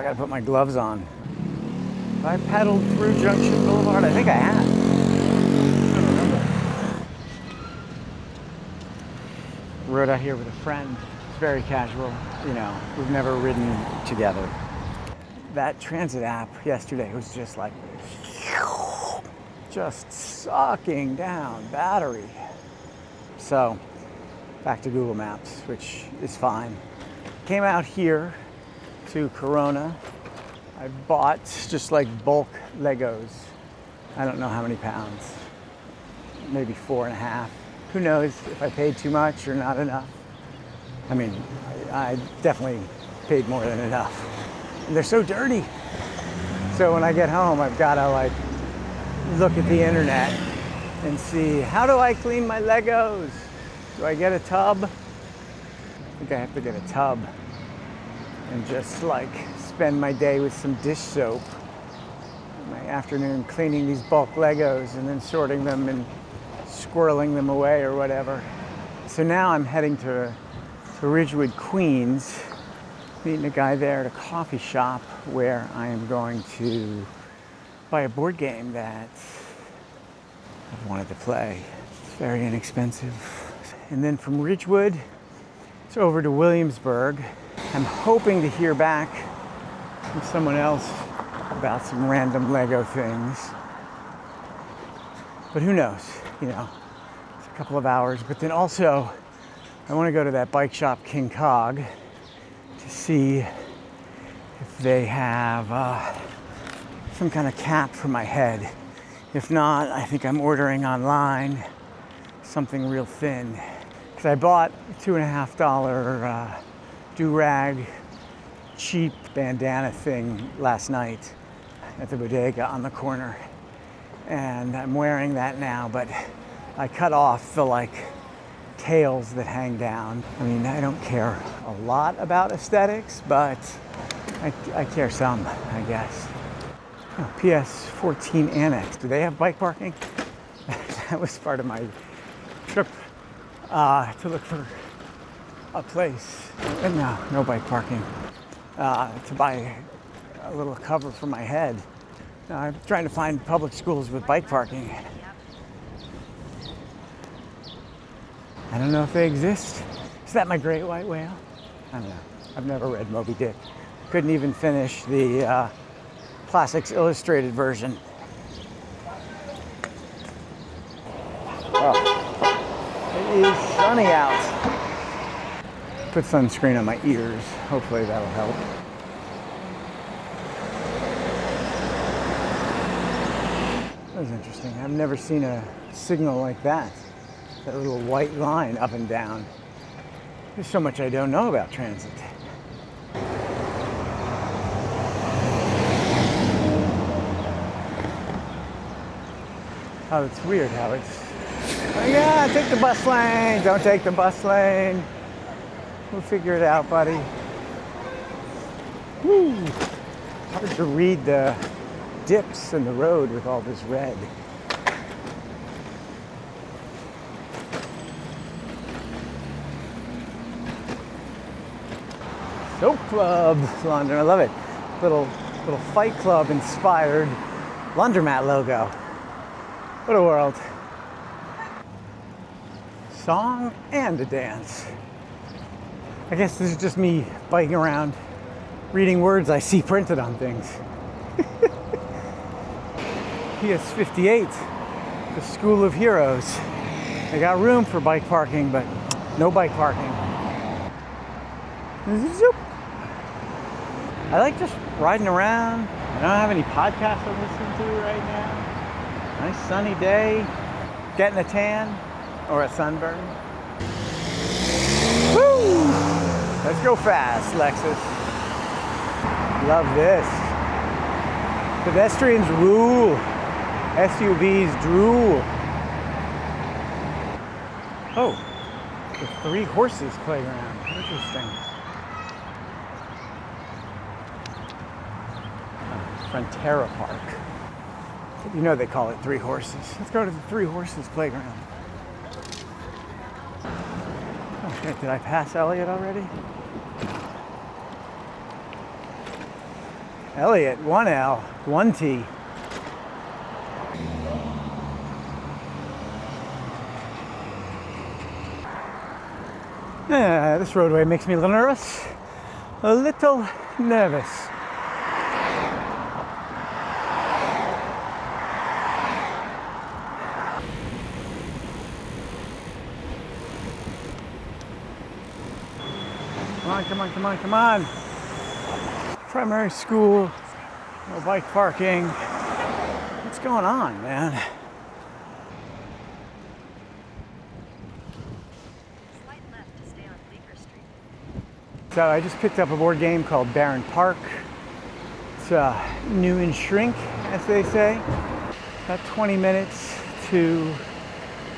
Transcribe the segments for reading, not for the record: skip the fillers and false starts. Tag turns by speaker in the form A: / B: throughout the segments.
A: gotta put my gloves on. Have I pedaled through Junction Boulevard? I think I have. I don't remember. Rode out here with a friend. It's very casual. You know, we've never ridden together. That transit app yesterday was just like, just sucking down battery. So, back to Google Maps, which is fine. Came out here to Corona. I bought just like bulk Legos. I don't know how many pounds. Maybe 4.5. Who knows if I paid too much or not enough. I mean, I definitely paid more than enough. And they're so dirty. So when I get home, I've got to like look at the internet and see, how do I clean my Legos? Do I get a tub? I think I have to get a tub and just like spend my day with some dish soap. My afternoon cleaning these bulk Legos and then sorting them and squirreling them away or whatever. So now I'm heading to Ridgewood, Queens, meeting a guy there at a coffee shop where I am going to buy a board game that I've wanted to play. It's very inexpensive. And then from Ridgewood, it's over to Williamsburg. I'm hoping to hear back from someone else about some random Lego things. But who knows, you know, it's a couple of hours. But then also, I want to go to that bike shop, King Cog, to see if they have some kind of cap for my head. If not, I think I'm ordering online something real thin. Because I bought a $2.50 do-rag cheap bandana thing last night at the bodega on the corner. And I'm wearing that now, but I cut off the like tails that hang down. I mean, I don't care a lot about aesthetics, but I care some, I guess. Oh, PS 14 Annex. Do they have bike parking? That was part of my trip to look for a place. And no bike parking. To buy a little cover for my head. I'm trying to find public schools with bike parking. I don't know if they exist. Is that my great white whale? I don't know. I've never read Moby Dick. Couldn't even finish the Classics Illustrated version. Oh, it is sunny out. Put sunscreen on my ears. Hopefully that'll help. That was interesting. I've never seen a signal like that. That little white line up and down. There's so much I don't know about transit. Oh, it's weird how it's, oh yeah, take the bus lane, don't take the bus lane. We'll figure it out, buddy. Woo. Hard to read the dips in the road with all this red. Soap Club laundry, I love it. Little Fight Club inspired laundromat logo. What a world. Song and a dance. I guess this is just me biking around, reading words I see printed on things. PS 58, the School of Heroes. They got room for bike parking, but no bike parking. Zoop. I like just riding around. I don't have any podcasts I'm listening to right now. Nice sunny day, getting a tan or a sunburn. Woo! Let's go fast, Lexus. Love this. Pedestrians rule. SUVs drool. Oh, the Three Horses playground. Interesting. Frontera Park. You know they call it Three Horses. Let's go to the Three Horses playground. Oh shit, did I pass Eliot already? Eliot, 1L, 1T. This roadway makes me a little nervous. A little nervous. Come on, come on, come on, come on. Primary school, no bike parking. What's going on, man?
B: Slight left to stay on Bleecker Street.
A: So I just picked up a board game called Barron Park. It's new and shrink, as they say. About 20 minutes to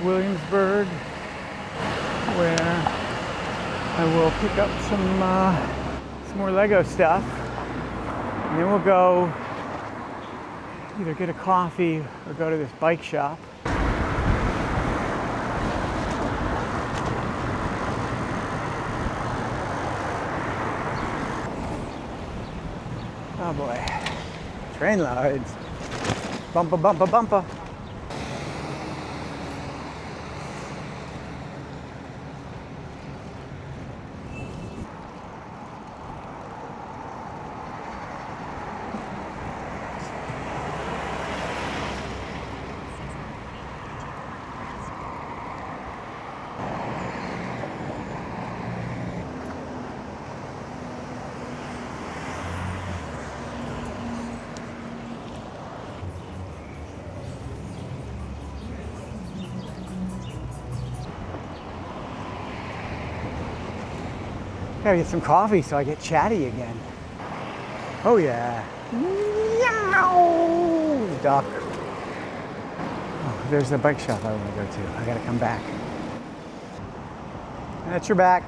A: Williamsburg, where I will pick up some more Lego stuff. And then we'll go either get a coffee or go to this bike shop. Oh boy, train loads. Bumper, bumper, bumper. Gotta get some coffee so I get chatty again. Oh yeah. Meow. Duck. Oh, there's the bike shop I want to go to. I gotta come back. That's your back.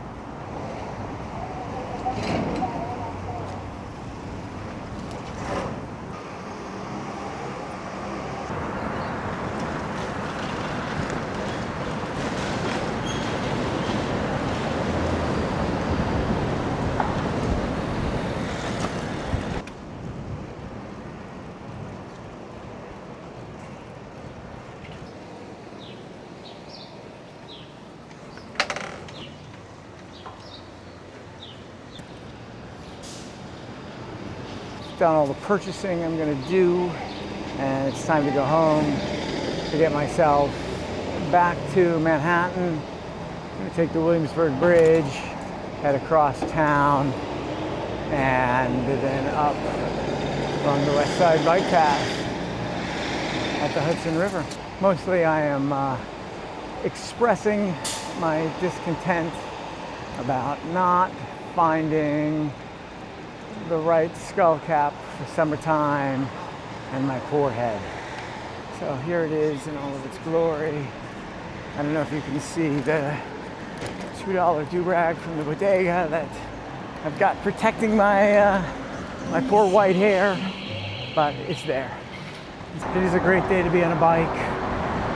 A: Done all the purchasing I'm gonna do, and it's time to go home to get myself back to Manhattan. I'm gonna take the Williamsburg Bridge, head across town, and then up on the West Side bike path at the Hudson River. Mostly I am expressing my discontent about not finding the right skull cap for summertime and my poor head. So here it is in all of its glory. I don't know if you can see the $2 do-rag from the bodega that I've got protecting my my poor white hair, but it's there. It is a great day to be on a bike.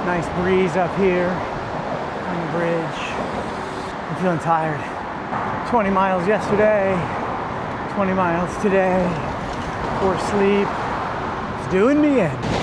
A: Nice breeze up here on the bridge. I'm feeling tired. 20 miles yesterday. 20 miles today, poor sleep, it's doing me in.